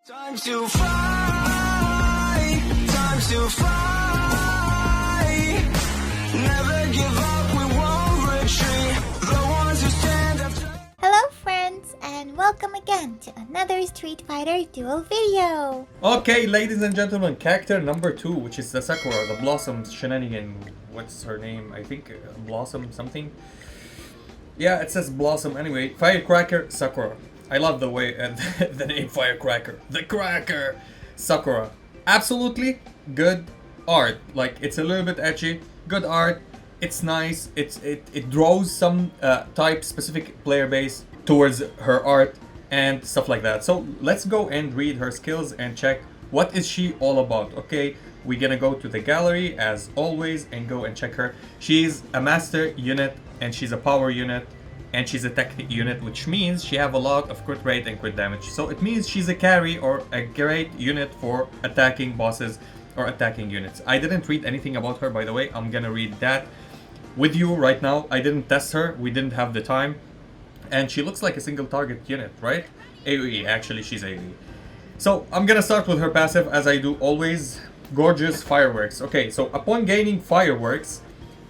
Time to fly, time to fly. Never give up, we won't retreat. The ones who stand up. Hello friends, and welcome again to another Street Fighter Duel video. Okay, ladies and gentlemen, character number 2, which is the Sakura, the Blossom Shenanigan. What's her name? I think Blossom something. Yeah, it says Blossom. Anyway, Firecracker Sakura. I love the way the name Firecracker. The Cracker Sakura. Absolutely good art. Like, it's a little bit edgy. Good art. It's nice. It draws some type specific player base towards her art and stuff like that. So let's go and read her skills and check what is she all about. Okay, we're gonna go to the gallery as always and go and check her. She's a master unit and she's a power unit. And she's a tech unit, which means she have a lot of crit rate and crit damage. So it means she's a carry or a great unit for attacking bosses or attacking units. I didn't read anything about her, by the way. I'm gonna read that with you right now. I didn't test her. We didn't have the time. And she looks like a single target unit, right? AoE, actually she's AoE. So I'm gonna start with her passive as I do always. Gorgeous Fireworks. Okay, so upon gaining Fireworks,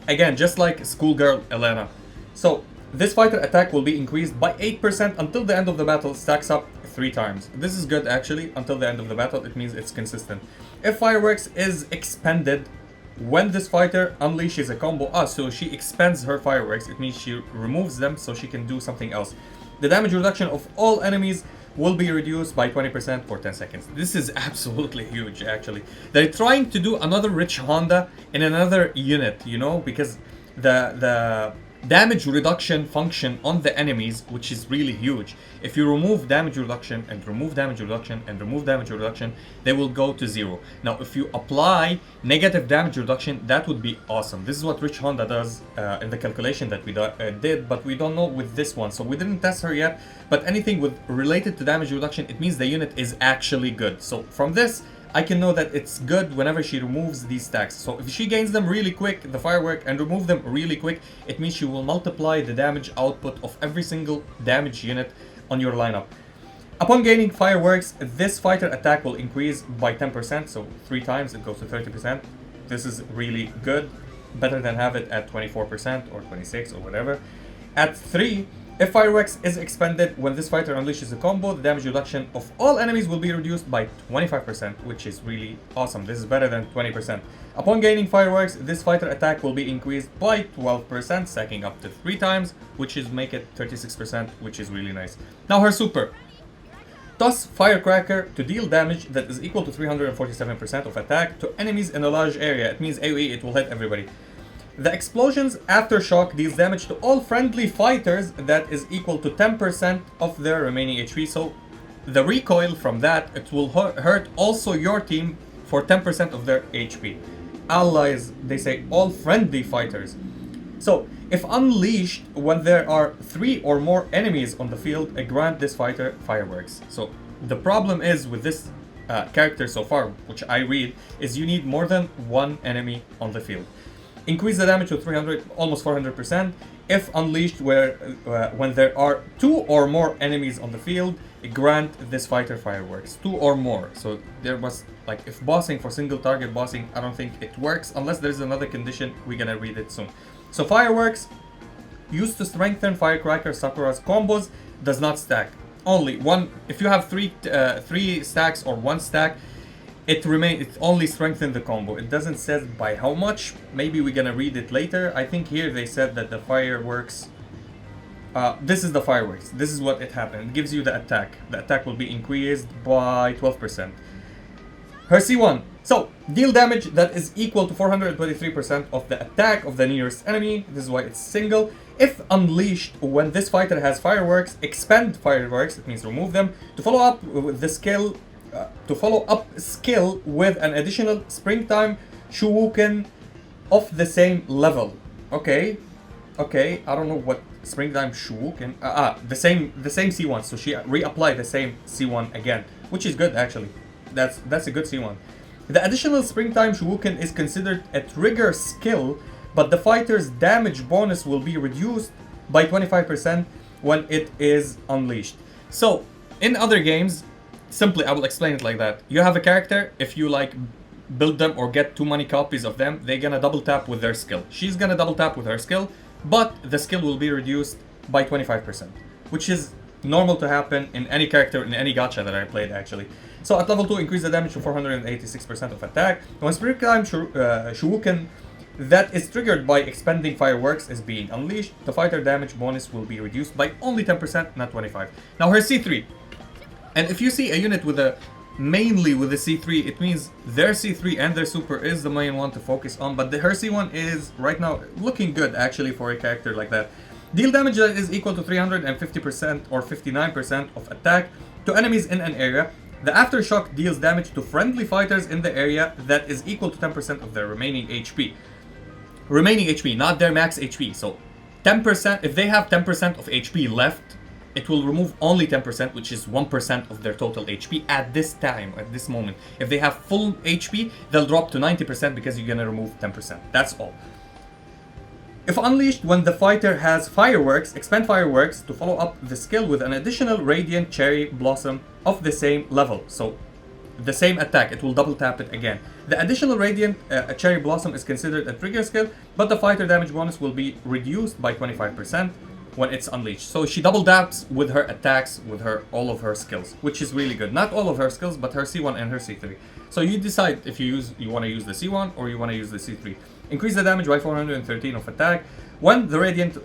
again, just like Schoolgirl Elena. So this fighter attack will be increased by 8% until the end of the battle, stacks up 3 times. This is good actually, until the end of the battle, it means it's consistent. If Fireworks is expended when this fighter unleashes a combo, so she expends her Fireworks, it means she removes them so she can do something else. The damage reduction of all enemies will be reduced by 20% for 10 seconds. This is absolutely huge actually. They're trying to do another Rich Honda in another unit, you know, because the damage reduction function on the enemies, which is really huge. If you remove damage reduction and remove damage reduction and remove damage reduction, they will go to 0. Now, if you apply negative damage reduction, that would be awesome. This is what Rich Honda does in the calculation that we did, but we don't know with this one. So we didn't test her yet, but anything with related to damage reduction, it means the unit is actually good. So from this, I can know that it's good whenever she removes these stacks. So if she gains them really quick, the firework, and remove them really quick, it means she will multiply the damage output of every single damage unit on your lineup. Upon gaining fireworks, this fighter attack will increase by 10%, so 3 times it goes to 30%. This is really good, better than have it at 24% or 26 or whatever. At 3, if Fireworks is expended when this fighter unleashes a combo, the damage reduction of all enemies will be reduced by 25%, which is really awesome. This is better than 20%. Upon gaining Fireworks, this fighter attack will be increased by 12%, stacking up to 3 times, which is make it 36%, which is really nice. Now her super. Toss Firecracker to deal damage that is equal to 347% of attack to enemies in a large area. It means AoE, it will hit everybody. The explosion's aftershock deals damage to all friendly fighters that is equal to 10% of their remaining HP. So the recoil from that, it will hurt also your team for 10% of their HP. Allies, they say all friendly fighters. So if unleashed when there are 3 or more enemies on the field, grant this fighter Fireworks. So the problem is with this character so far, which I read, is you need more than 1 enemy on the field. Increase the damage to 300, almost 400%. If unleashed when there are 2 or more enemies on the field, grant this fighter Fireworks. 2 or more. So there was, like, if bossing for single target bossing, I don't think it works unless there's another condition. We're gonna read it soon. So Fireworks, used to strengthen Firecracker Sakura's combos, does not stack. Only one. If you have 3 stacks or 1 stack, it only strengthens the combo. It doesn't say by how much. Maybe we're gonna read it later. I think here they said that the Fireworks, this is the Fireworks. This is what it happened. It gives you the attack. The attack will be increased by 12%. Her C1. So, deal damage that is equal to 423% of the attack of the nearest enemy. This is why it's single. If unleashed when this fighter has Fireworks, expend Fireworks. It means remove them. To follow up with the skill, with an additional Springtime Shuwuken of the same level. Okay, I don't know what Springtime Shuwuken. The same C1. So she reapplied the same C1 again, which is good actually. That's a good C1. The additional Springtime Shuwuken is considered a trigger skill, but the fighter's damage bonus will be reduced by 25% when it is unleashed. So in other games, simply, I will explain it like that. You have a character, if you like build them or get too many copies of them, they're gonna double tap with their skill. She's gonna double tap with her skill, but the skill will be reduced by 25%, which is normal to happen in any character in any gacha that I played actually. So at level 2, increase the damage to 486% of attack. When Spirit Climb Shuriken that is triggered by expending fireworks is being unleashed, the fighter damage bonus will be reduced by only 10%, not 25%. Now her C3, and if you see a unit with a mainly with the C3, it means their C3 and their super is the main one to focus on, but her C1 is right now looking good actually for a character like that. Deal damage that is equal to 350% or 59% of attack to enemies in an area. The aftershock deals damage to friendly fighters in the area that is equal to 10% of their remaining HP. Remaining HP, not their max HP. So 10%, if they have 10% of HP left, it will remove only 10%, which is 1% of their total HP at this time, at this moment. If they have full HP, they'll drop to 90% because you're gonna remove 10%. That's all. If unleashed when the fighter has fireworks, expend fireworks to follow up the skill with an additional radiant cherry blossom of the same level. So the same attack, it will double tap it again. The additional radiant cherry blossom is considered a trigger skill, but the fighter damage bonus will be reduced by 25% when it's unleashed. So she double taps with her attacks, with all of her skills, which is really good. Not all of her skills, but her C1 and her C3. So you decide if you want to use the C1 or you want to use the C3. Increase the damage by 413 of attack. When the radiant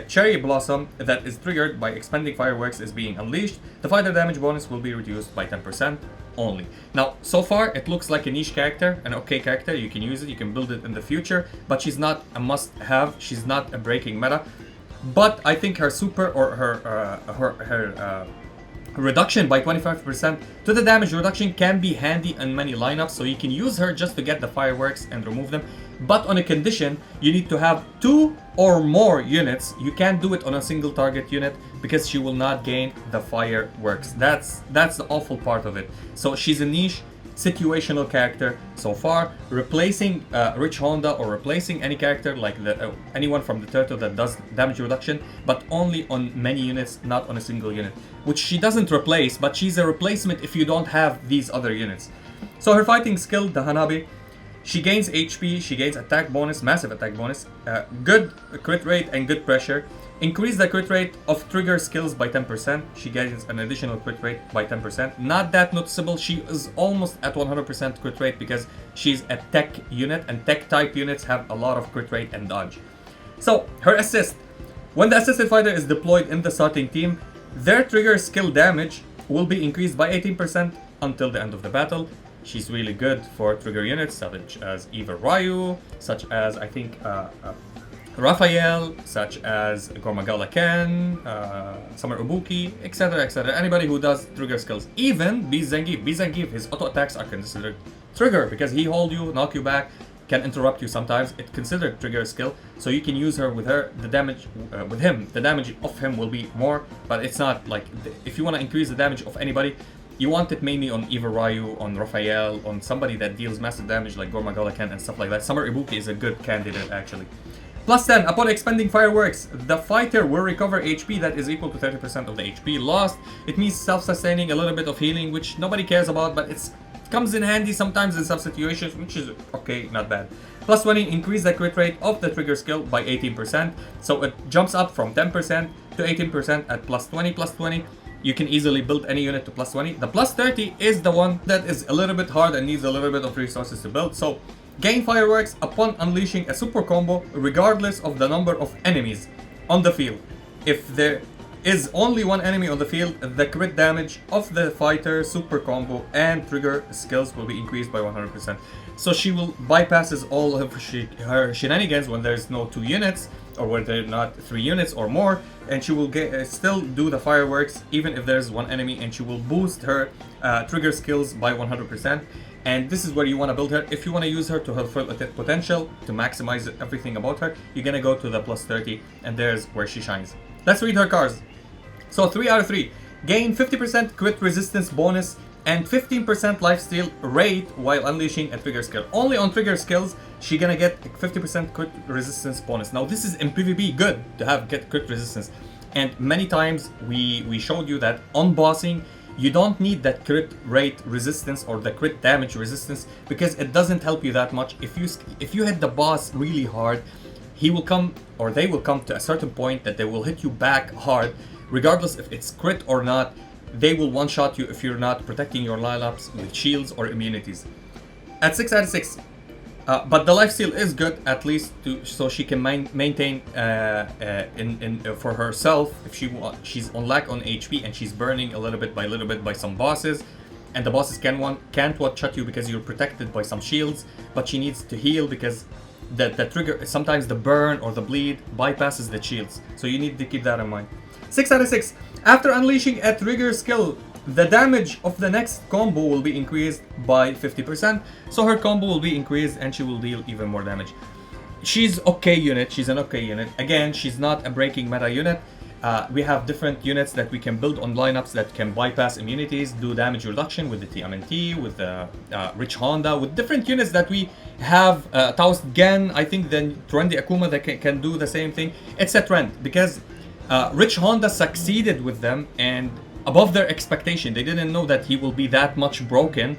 cherry blossom that is triggered by expending fireworks is being unleashed, the fighter damage bonus will be reduced by 10% only. Now, so far it looks like a niche character, an okay character. You can use it, you can build it in the future, but she's not a must-have. She's not a breaking meta. But I think her super or her reduction by 25% to the damage reduction can be handy in many lineups, so you can use her just to get the fireworks and remove them. But on a condition, you need to have 2 or more units. You can't do it on a single target unit because she will not gain the fireworks. That's the awful part of it. So she's a niche situational character so far, replacing Rich Honda or replacing any character like anyone from the turtle that does damage reduction, but only on many units, not on a single unit, which she doesn't replace, but she's a replacement if you don't have these other units. So her fighting skill, the Hanabi, she gains HP, she gains attack bonus, massive attack bonus, good crit rate and good pressure. Increase the crit rate of trigger skills by 10%. She gains an additional crit rate by 10%. Not that noticeable. She is almost at 100% crit rate because she's a tech unit, and tech type units have a lot of crit rate and dodge. So her assist. When the assisted fighter is deployed in the starting team, their trigger skill damage will be increased by 18% until the end of the battle. She's really good for trigger units such as Eva Ryu, such as I think Raphael, such as Gormagala Ken, Summer Ibuki, etc, etc. Anybody who does trigger skills. Even B Zangief. B Zangief, his auto attacks are considered trigger because he hold you, knock you back, can interrupt you sometimes. It's considered trigger skill, so you can use her with her. The damage with him, the damage of him will be more, but it's not like if you want to increase the damage of anybody, you want it mainly on Eva Ryu, on Raphael, on somebody that deals massive damage like Gormagala Ken and stuff like that. Summer Ibuki is a good candidate actually. Plus 10, upon expending fireworks, the fighter will recover HP that is equal to 30% of the HP lost. It means self-sustaining, a little bit of healing, which nobody cares about, but it comes in handy sometimes in some situations, which is okay, not bad. Plus 20, increase the crit rate of the trigger skill by 18%, so it jumps up from 10% to 18% at plus 20. Plus 20, you can easily build any unit to plus 20. The plus 30 is the one that is a little bit hard and needs a little bit of resources to build, so gain fireworks upon unleashing a super combo regardless of the number of enemies on the field. If there is only one enemy on the field, the crit damage of the fighter super combo and trigger skills will be increased by 100%. So she will bypasses all of her shenanigans when there's no 2 units or when there are not 3 units or more, and she will still do the fireworks even if there's one enemy, and she will boost her trigger skills by 100%. And this is where you want to build her. If you want to use her to her full potential, to maximize everything about her, you're going to go to the plus 30, and there's where she shines. Let's read her cards. So 3 out of 3. Gain 50% crit resistance bonus and 15% lifesteal rate while unleashing a trigger skill. Only on trigger skills, she's going to get 50% crit resistance bonus. Now this is in PvP good to get crit resistance. And many times we showed you that on bossing, You don't need that crit rate resistance or the crit damage resistance because it doesn't help you that much. If you hit the boss really hard, he will come, or they will come to a certain point that they will hit you back hard, regardless if it's crit or not. They will one-shot you if you're not protecting your lineups with shields or immunities. At 6 out of 6. But the lifesteal is good, at least so she can maintain for herself. If she's on lack on HP and she's burning a little bit by some bosses, and the bosses can't one-shot you because you're protected by some shields, but she needs to heal because the trigger, sometimes the burn or the bleed bypasses the shields. So you need to keep that in mind. 6 out of 6. After unleashing a trigger skill, the damage of the next combo will be increased by 50%, so her combo will be increased and she will deal even more damage. She's okay unit, she's an okay unit. Again, she's not a breaking meta unit. We have different units that we can build on lineups that can bypass immunities, do damage reduction with the TMNT, with the Rich Honda, with different units that we have. Taoist Gen, I think the trendy Akuma that can do the same thing. It's a trend because Rich Honda succeeded with them and above their expectation. They didn't know that he will be that much broken.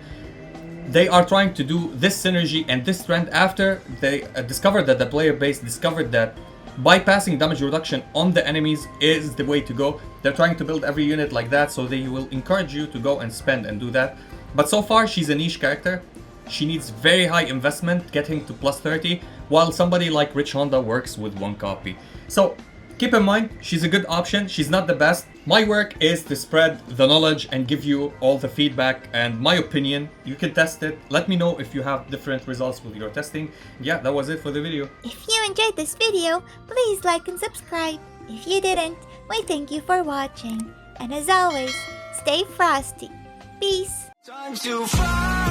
They are trying to do this synergy and this trend after they discovered that the player base discovered that bypassing damage reduction on the enemies is the way to go. They're trying to build every unit like that, so they will encourage you to go and spend and do that. But so far, she's a niche character. She needs very high investment, getting to plus 30, while somebody like Rich Honda works with one copy. So keep in mind, she's a good option. She's not the best. My work is to spread the knowledge and give you all the feedback and my opinion. You can test it. Let me know if you have different results with your testing. Yeah, that was it for the video. If you enjoyed this video, please like and subscribe. If you didn't, we thank you for watching. And as always, stay frosty. Peace. Time to fight.